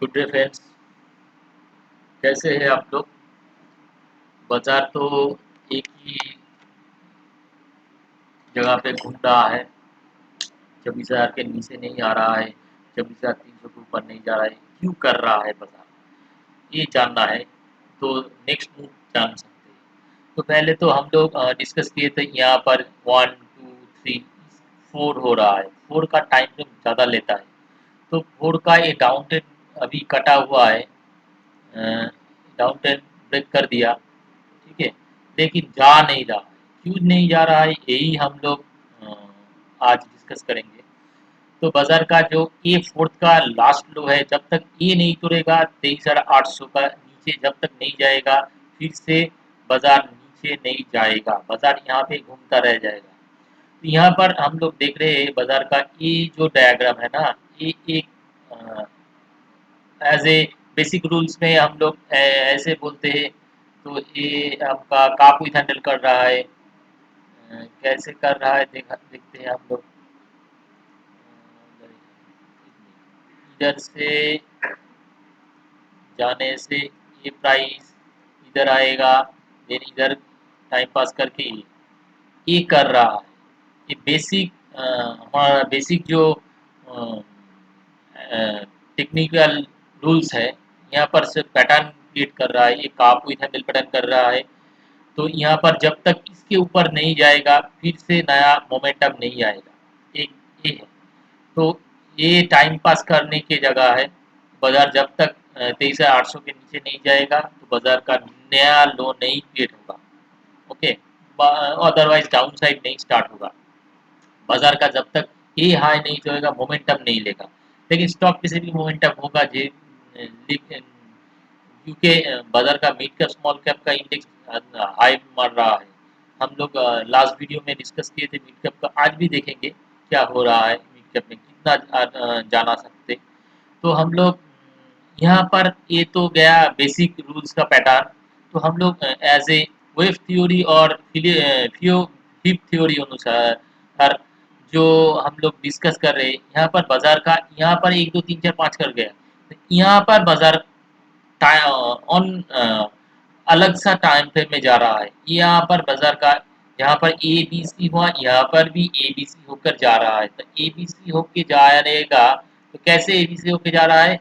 Good day friends. कैसे हैं आप लोग? बाजार तो एक ही जगह पे घूम रहा है। 24,000 के नीचे नहीं आ रहा है, 24,300 के ऊपर नहीं जा रहा है। क्यों कर रहा है बाजार? ये जानना है तो नेक्स्ट मूव जान सकते हैं। तो पहले तो हम लोग डिस्कस किए थे यहाँ पर 1 2 3 4 हो रहा है। 4 का टाइम फ्रेम ज़्यादा लेता है। तो 4 का ये डाउन ट्रेंड अभी कटा हुआ है। डाउन ट्रेंड ब्रेक कर दिया, ठीक है, लेकिन जा नहीं रहा है। क्यों नहीं जा रहा है, यही हम लोग आज डिस्कस करेंगे। तो बाजार का जो ए फोर्थ का लास्ट लो है, जब तक ये नहीं तोड़ेगा 23,800 का नीचे जब तक नहीं जाएगा, फिर से बाजार नीचे नहीं जाएगा। बाजार यहाँ पे घूमता रह जाएगा। तो यहाँ पर हम लोग देख रहे हैं बाजार का ये जो डायग्राम है ना, ये एक एज ए बेसिक रूल्स में हम लोग ऐसे बोलते हैं। तो ये आपका काबू हैंडल कर रहा है। कैसे कर रहा है देखते हैं हम लोग। इधर से जाने से ये प्राइस इधर आएगा, फिर इधर टाइम पास करके ये कर रहा है। ये बेसिक हमारा बेसिक जो टेक्निकल रूल्स है, यहाँ पर से पैटर्न क्रिएट कर रहा है। ये काबू हैंडल पैटर्न कर रहा है। तो यहाँ पर जब तक इसके ऊपर नहीं जाएगा, फिर से नया मोमेंटम नहीं आएगा। एक ये है। तो ये टाइम पास करने की जगह है। बाजार जब तक 23,800 के नीचे नहीं जाएगा, तो बाजार का नया लो नहीं क्रिएट होगा। ओके, अदरवाइज डाउन साइड नहीं स्टार्ट होगा। बाजार का जब तक ये हाई नहीं जाएगा, मोमेंटम नहीं लेगा। लेकिन स्टॉक पे से भी मोमेंटम होगा। क्योंकि बाजार का मिड कैप स्मॉल कैप का इंडेक्स हाई मार रहा है। हम लोग लास्ट वीडियो में डिस्कस किए थे मिड कैप का। आज भी देखेंगे क्या हो रहा है, मिड कैप में कितना जाना सकते। तो हम लोग यहाँ पर ये तो गया बेसिक रूल्स का पैटर्न। तो हम लोग एज ए वेव थ्योरी और फिफ्थ थ्योरी अनुसार जो हम लोग डिस्कस कर रहे हैं, यहाँ पर बाजार का यहाँ पर 1 2 3 4 5 कर गया। तो यहाँ पर बाजार ऑन अलग सा टाइम फ्रेम में जा रहा है। यहाँ पर बाजार का यहाँ पर ए बी सी हुआ, यहाँ पर भी ए बी सी होकर जा रहा है। तो ए बी सी होके जा रहेगा। तो कैसे ए बी सी होके जा रहा है?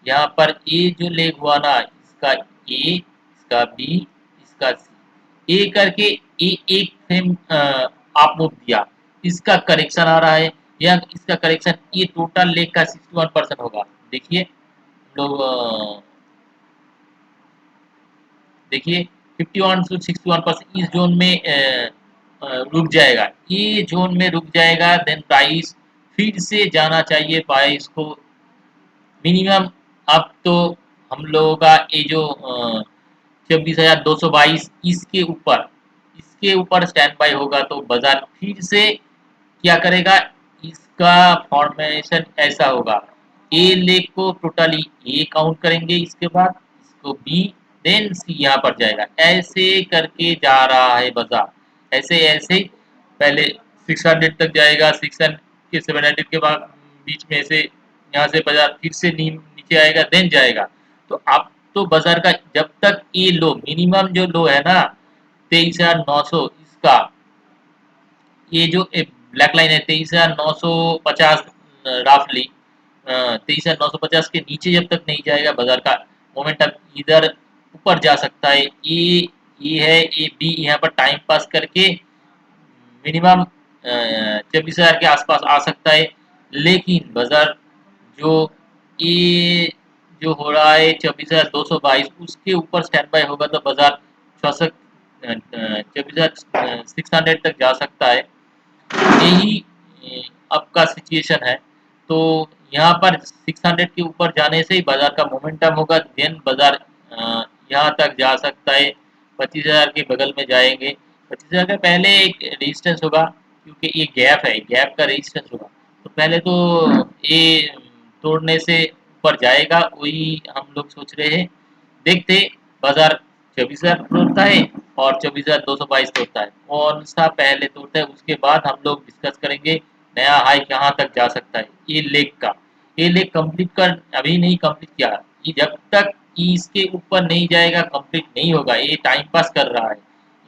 यहाँ पर ए जो लेग हुआ ना, इसका ए, इसका बी, इसका सी, ए करके ए एक फ्रेम आप मूव दिया, इसका करेक्शन आ रहा है। या इसका करेक्शन ये टोटल लेग का 61% होगा। देखिए हम लोग देखिए 51 टू 61% इस जोन में रुक जाएगा। ये जोन में रुक जाएगा, देन प्राइस फिर से जाना चाहिए प्राइस को मिनिमम। अब तो हम लोगों का ये जो 26,222 इसके ऊपर स्टैंड बाय होगा, तो बाजार फिर से क्या करेगा? इसका फॉर्मेशन ऐसा होगा। ए लेग को टोटली ए काउंट करेंगे, इसके बाद इसको बी, देन सी यहाँ पर जाएगा। ऐसे करके जा रहा है बाजार। ऐसे ऐसे पहले 600 तक जाएगा, 600 के 700 के बाद बीच में से यहाँ से बाजार फिर से नीचे आएगा, देन जाएगा। तो अब तो बाजार का जब तक ये लो मिनिमम जो लो है ना 23,900, इसका ये जो ब्लैक लाइन है 23,950 राफली 23,950 के नीचे जब तक नहीं जाएगा, बाजार का मोमेंटम इधर ऊपर जा सकता है। ये है ए बी, यहाँ पर टाइम पास करके मिनिमम 24,000 के आसपास आ सकता है। लेकिन बाजार जो ये जो हो रहा है 24,222, उसके ऊपर स्टैंड बाय होगा, तो बाजार 24,600 तक जा सकता है। यही अब का सिचुएशन है। तो यहाँ पर 600 के ऊपर जाने से ही बाजार का मोमेंटम होगा, देन बाजार यहाँ तक जा सकता है। 25,000 के बगल में जाएंगे। 25,000 का पहले एक रेजिस्टेंस होगा, क्योंकि ये गैप है, गैप का रेजिस्टेंस होगा। तो पहले तो ये तोड़ने से ऊपर जाएगा, वही हम लोग सोच रहे हैं। देखते बाजार 24,000 तोड़ता है और 24,222 तोड़ता है, कौन सा पहले तोड़ता है। उसके बाद हम लोग डिस्कस करेंगे नया हाई कहाँ तक जा सकता है ये लेग का। ए लेग कंप्लीट कर अभी नहीं कंप्लीट किया, ये जब तक इसके ऊपर नहीं जाएगा कंप्लीट नहीं होगा, ये टाइम पास कर रहा है।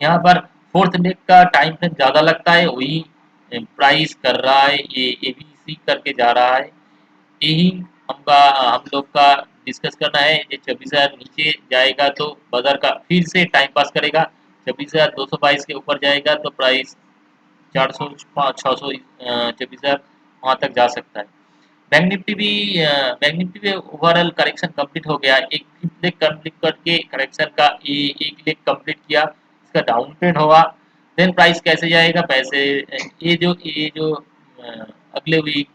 यहाँ पर फोर्थ लेग का टाइम फ्रेम ज़्यादा लगता है, वही प्राइस कर रहा है, ये एबीसी करके जा रहा है। यही हम लोग का डिस्कस करना है। ये 26,000 नीचे जाएगा तो बाजार का फिर से टाइम पास करेगा, 26,222 के ऊपर जाएगा तो प्राइस 400 600 26,000 वहाँ तक जा सकता है। बैंक निफ्टी भी ओवरऑल करेक्शन कंप्लीट हो गया, एक लेग कंप्लीट करके करेक्शन का एक लेग कंप्लीट किया, इसका डाउन ट्रेंड होगा। देन प्राइस कैसे जाएगा, पैसे ये जो अगले वीक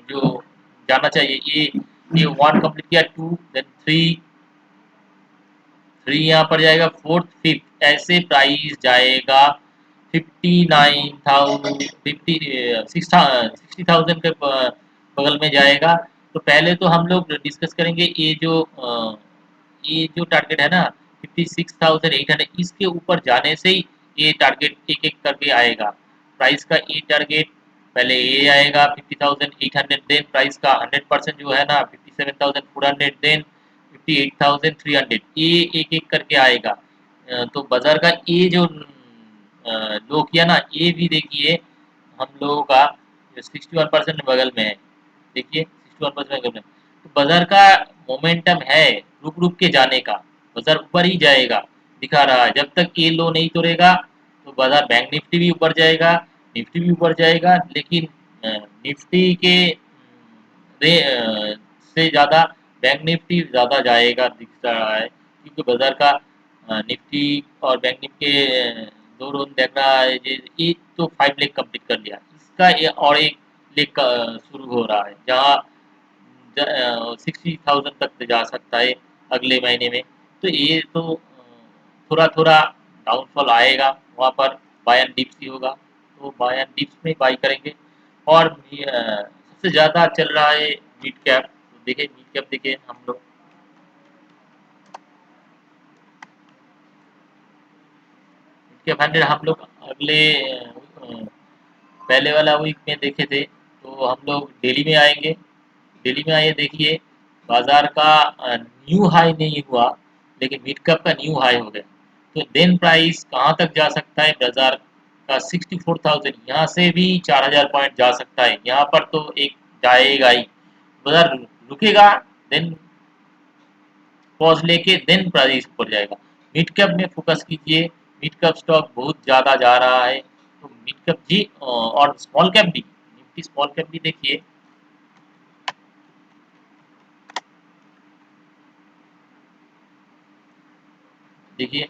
जो जाना चाहिए, ये वन कंप्लीट किया, टू देन थ्री, थ्री यहाँ पर जाएगा, फोर्थ फिफ्थ ऐसे प्राइस जाएगा 59,000 60,000 के बगल में जाएगा। तो पहले तो हम लोग डिस्कस करेंगे ये जो टारगेट है ना 56,800, इसके ऊपर जाने से ही ये टारगेट एक एक करके आएगा। प्राइस का ये टारगेट पहले ये आएगा 50,800, देन प्राइस का 100% जो है ना 57,400, देन 58,300, ये एक एक करके आएगा। तो बाजार का ये जो लो किया ना, ये भी देखिए हम लोगों का 61% बगल में है, देखिए 61% बगल में। तो बाजार का मोमेंटम है रुक रुक के जाने का, बाजार ऊपर ही जाएगा दिखा रहा है। जब तक ये लो नहीं तोड़ेगा तो बाजार बैंक निफ्टी भी ऊपर जाएगा, निफ्टी भी ऊपर जाएगा, लेकिन निफ्टी के से ज़्यादा बैंक निफ्टी ज़्यादा जाएगा दिख रहा है, क्योंकि बाजार का निफ्टी और बैंक निफ्टी के दो रोन देख रहा है। ये तो 5 लेग कंप्लीट कर लिया, इसका ये और एक लेग शुरू हो रहा है, जहाँ 60,000 तक जा सकता है अगले महीने में। तो ये तो थोड़ा थोड़ा डाउनफॉल आएगा, वहाँ पर बाय एंड डिप्स ही होगा, तो बाय एंड डिप्स में बाई करेंगे। और सबसे ज़्यादा चल रहा है मिड कैप, तो देखिए मिड कैप देखिए हम लोग मिड कैप 100 हम लोग अगले पहले वाला वीक में देखे थे। तो हम लोग दिल्ली में आएंगे, दिल्ली में आइए देखिए बाजार का न्यू हाई नहीं हुआ, लेकिन मिड कैप का न्यू हाई हो गया। तो देन प्राइस कहाँ तक जा सकता है बाजार का, 64,000, यहाँ से भी 4,000 पॉइंट जा सकता है, यहाँ पर तो एक जाएगा ही, बाजार रुकेगा, देन पॉज लेके देन प्राइस ऊपर जाएगा। मिड कैप में फोकस कीजिए, मिड कैप स्टॉक बहुत ज़्यादा जा रहा है, तो मिड कैप जी और स्मॉल कैप भी, निफ्टी स्मॉल कैप भी देखिए, देखिए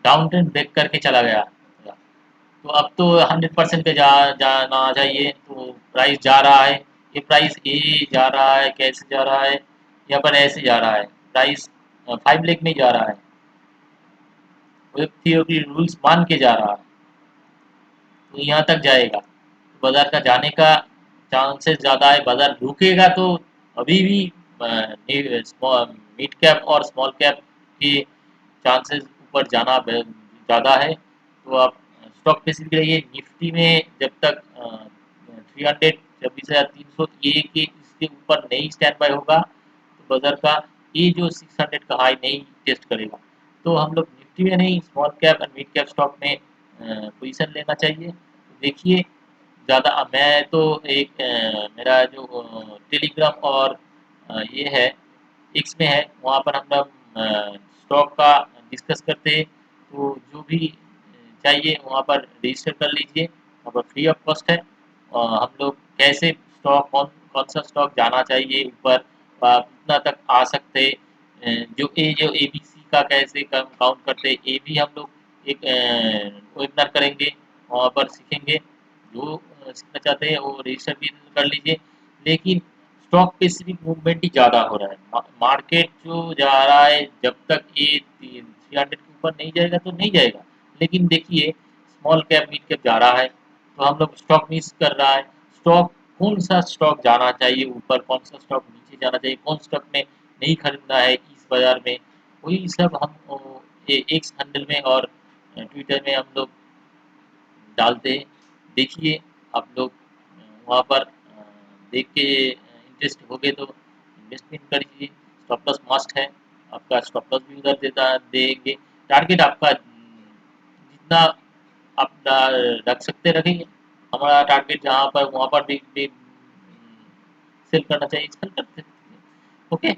डाउन ट्रेंड ब्रेक करके चला गया। तो अब तो 100% पे जाना चाहिए, तो प्राइस जा रहा है, ये प्राइस ए जा रहा है, कैसे जा रहा है, यहाँ पर ऐसे जा रहा है, प्राइस 5 लेग में जा रहा है, वो थ्योरी रूल्स मान के जा रहा है, तो यहाँ तक जाएगा, तो बाजार का जाने का चांसेस ज़्यादा है। बाजार रुकेगा तो अभी भी मिड कैप और स्मॉल कैप के चांसेस ऊपर जाना ज़्यादा है। तो आप स्टॉक पे सीख रहिए, निफ्टी में जब तक 300 26,300 ए के इसके ऊपर नहीं स्टैंड बाय होगा, तो बाजार का ये जो 600 का हाई नहीं टेस्ट करेगा, तो हम लोग निफ्टी में नहीं स्मॉल कैप और मिड कैप स्टॉक में पोजीशन लेना चाहिए। तो देखिए ज़्यादा मैं तो एक मेरा जो टेलीग्राम और ये है एक्स में है, वहाँ पर हम लोग स्टॉक का डिस्कस करते हैं। तो जो भी चाहिए वहाँ पर रजिस्टर कर लीजिए, वहाँ पर फ्री ऑफ कॉस्ट है। हम लोग कैसे स्टॉक कौन सा स्टॉक जाना चाहिए ऊपर, कितना तक आ सकते हैं, जो ए बी सी का कैसे काउंट करते हैं, ये भी हम लोग एक वेबिनार करेंगे, वहाँ पर सीखेंगे। जो सीखना चाहते हैं वो रजिस्टर भी कर लीजिए। लेकिन स्टॉक पे सिर्फ मूवमेंट ही ज़्यादा हो रहा है, मार्केट जो जा रहा है, जब तक ये 300 के ऊपर नहीं जाएगा तो नहीं जाएगा। लेकिन देखिए स्मॉल कैप मिड कैप जा रहा है, तो हम लोग स्टॉक मिस कर रहा है। स्टॉक कौन सा स्टॉक जाना चाहिए ऊपर, कौन सा स्टॉक नीचे जाना चाहिए, कौन स्टॉक में नहीं खरीदना है इस बाजार में, वही सब हम एक्स हैंडल में और ट्विटर में हम लोग डालते हैं। देखिए आप लोग वहाँ पर देख के इन्वेस्ट हो गए तो इन्वेस्ट इन कर लीजिए। स्टॉप लॉस मस्ट है, आपका स्टॉप लॉस भी उधर देता देंगे। टारगेट आपका जितना आप रख सकते रखेंगे। हमारा टारगेट जहाँ पर वहाँ पर भी सेल करना चाहिए, सेल करते ओके।